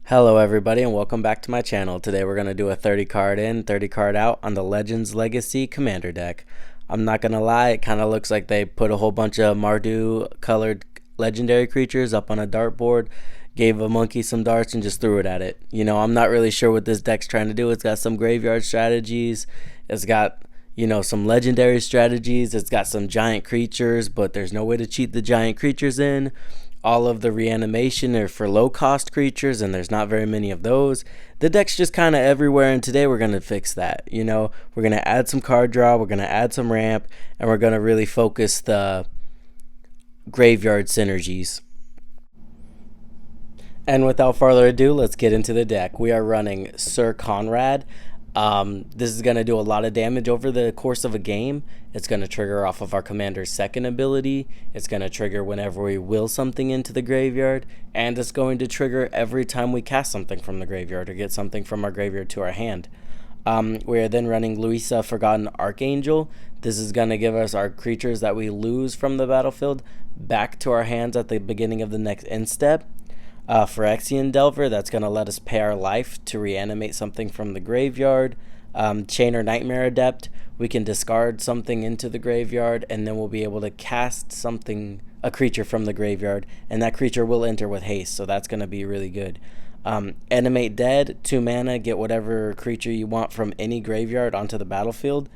Hello everybody and welcome back to my channel. Today we're going to do a 30 card in, 30 card out on the Legends Legacy Commander deck. I'm not going to lie, it kind of looks like they put a whole bunch of Mardu colored legendary creatures up on a dartboard, gave a monkey some darts and just threw it at it. You know, I'm not really sure what this deck's trying to do. It's got some graveyard strategies, it's got some legendary strategies, it's got some giant creatures, but there's no way to cheat the giant creatures in. All of the reanimation are for low cost creatures and there's not very many of those. The deck's just kind of everywhere, and today we're going to fix that. We're going to add some card draw, we're going to add some ramp, and we're going to really focus the graveyard synergies. And without further ado, let's get into the deck. We are running Sir Conrad. This is going to do a lot of damage over the course of a game. It's going to trigger off of our commander's second ability. It's going to trigger whenever we will something into the graveyard, and it's going to trigger every time we cast something from the graveyard or get something from our graveyard to our hand. We are then running Luisa, Forgotten Archangel. This is going to give us our creatures that we lose from the battlefield back to our hands at the beginning of the next end step. Phyrexian Delver, that's going to let us pay our life to reanimate something from the graveyard. Chainer Nightmare Adept, we can discard something into the graveyard and then we'll be able to cast a creature from the graveyard, and that creature will enter with haste, so that's going to be really good. Animate Dead, 2 mana, get whatever creature you want from any graveyard onto the battlefield.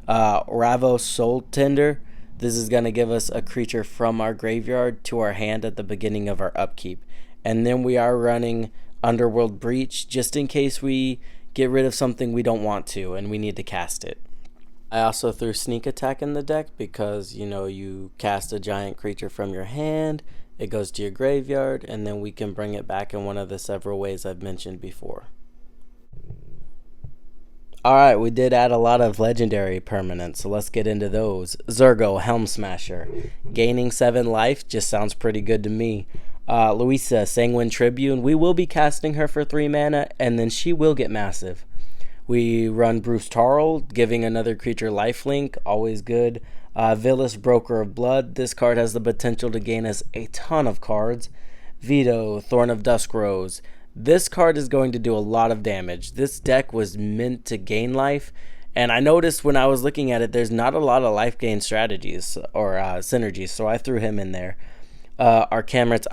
Ravo Soul Tender, this is going to give us a creature from our graveyard to our hand at the beginning of our upkeep. And then we are running Underworld Breach just in case we get rid of something we don't want to and we need to cast it. I also threw Sneak Attack in the deck because, you cast a giant creature from your hand, it goes to your graveyard, and then we can bring it back in one of the several ways I've mentioned before. Alright, we did add a lot of legendary permanents, so let's get into those. Zurgo, Helm Smasher. Gaining 7 life just sounds pretty good to me. Luisa, Sanguine Tribune, we will be casting her for 3 mana, and then she will get massive. We run Bruce Tarl, giving another creature lifelink, always good. Villas, Broker of Blood, this card has the potential to gain us a ton of cards. Vito, Thorn of Duskrose, this card is going to do a lot of damage. This deck was meant to gain life, and I noticed when I was looking at it, there's not a lot of life gain strategies or synergies, so I threw him in there. Arcamret's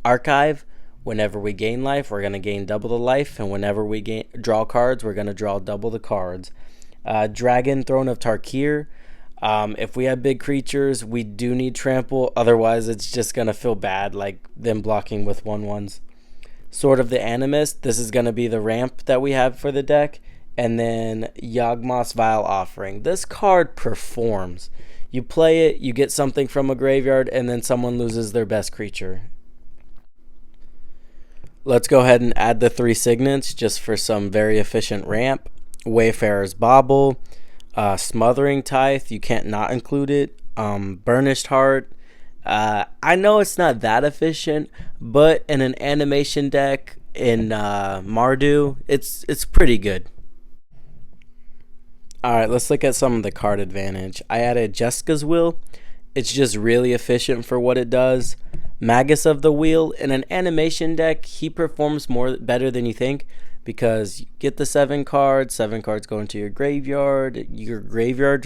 Archive, whenever we gain life, we're going to gain double the life, and whenever we draw cards, we're going to draw double the cards. Dragon, Throne of Tarkir, if we have big creatures, we do need trample, otherwise it's just going to feel bad, like them blocking with 1/1s. Sword of the Animist, this is going to be the ramp that we have for the deck. And then Yawgmoth's Vile Offering. This card performs. You play it, you get something from a graveyard, and then someone loses their best creature. Let's go ahead and add the 3 signets just for some very efficient ramp. Wayfarer's Bauble, Smothering Tithe, you can't not include it. Burnished Heart. I know it's not that efficient, but in an animation deck in Mardu, it's pretty good. Alright, let's look at some of the card advantage. I added Jessica's Will. It's just really efficient for what it does. Magus of the Wheel, in an animation deck, he performs better than you think, because you get the 7 cards go into your graveyard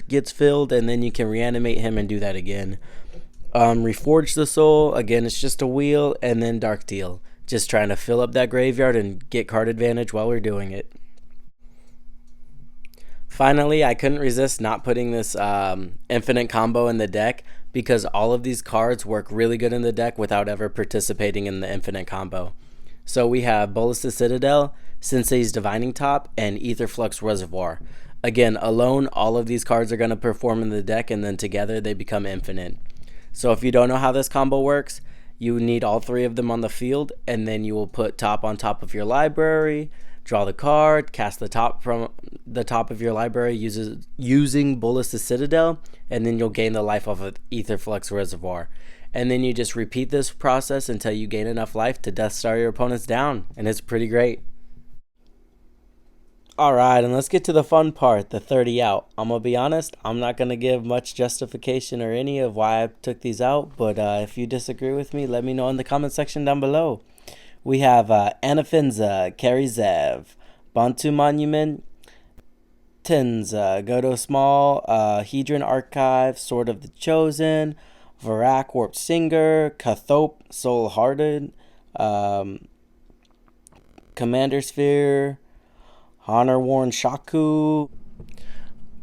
gets filled, and then you can reanimate him and do that again. Reforge the Soul, again, it's just a wheel, and then Dark Deal, just trying to fill up that graveyard and get card advantage while we're doing it. Finally, I couldn't resist not putting this infinite combo in the deck, because all of these cards work really good in the deck without ever participating in the infinite combo. So we have Bolas' Citadel, Sensei's Divining Top, and Aetherflux Reservoir. Again, alone, all of these cards are going to perform in the deck, and then together they become infinite. So if you don't know how this combo works, you need all 3 of them on the field, and then you will put top on top of your library, draw the card, cast the top from the top of your library using Bolas' Citadel, and then you'll gain the life off of Aetherflux Reservoir. And then you just repeat this process until you gain enough life to Death Star your opponents down, and it's pretty great. Alright, and let's get to the fun part, the 30 out. I'm going to be honest, I'm not going to give much justification or any of why I took these out, but if you disagree with me, let me know in the comment section down below. We have Anafinza, Karizev, Bantu Monument, Tinza, Godo Small, Hedron Archive, Sword of the Chosen, Varak, Warped Singer, Kathop, Soul Hearted, um, Commander Sphere, Honor Worn Shaku,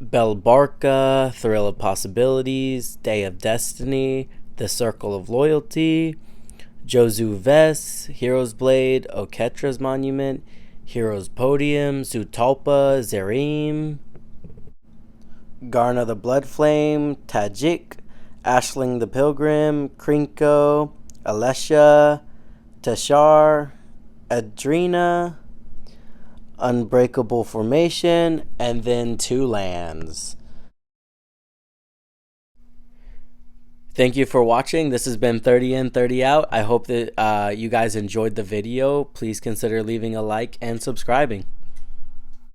Belbarka, Thrill of Possibilities, Day of Destiny, The Circle of Loyalty, Jozu Ves, Hero's Blade, Oketra's Monument, Hero's Podium, Zutulpa, Zerim, Garna the Bloodflame, Tajik, Ashling the Pilgrim, Krinko, Alesha, Tashar, Adrena, Unbreakable Formation, and then 2 lands. Thank you for watching. This has been 30 in, 30 out. I hope that you guys enjoyed the video. Please consider leaving a like and subscribing.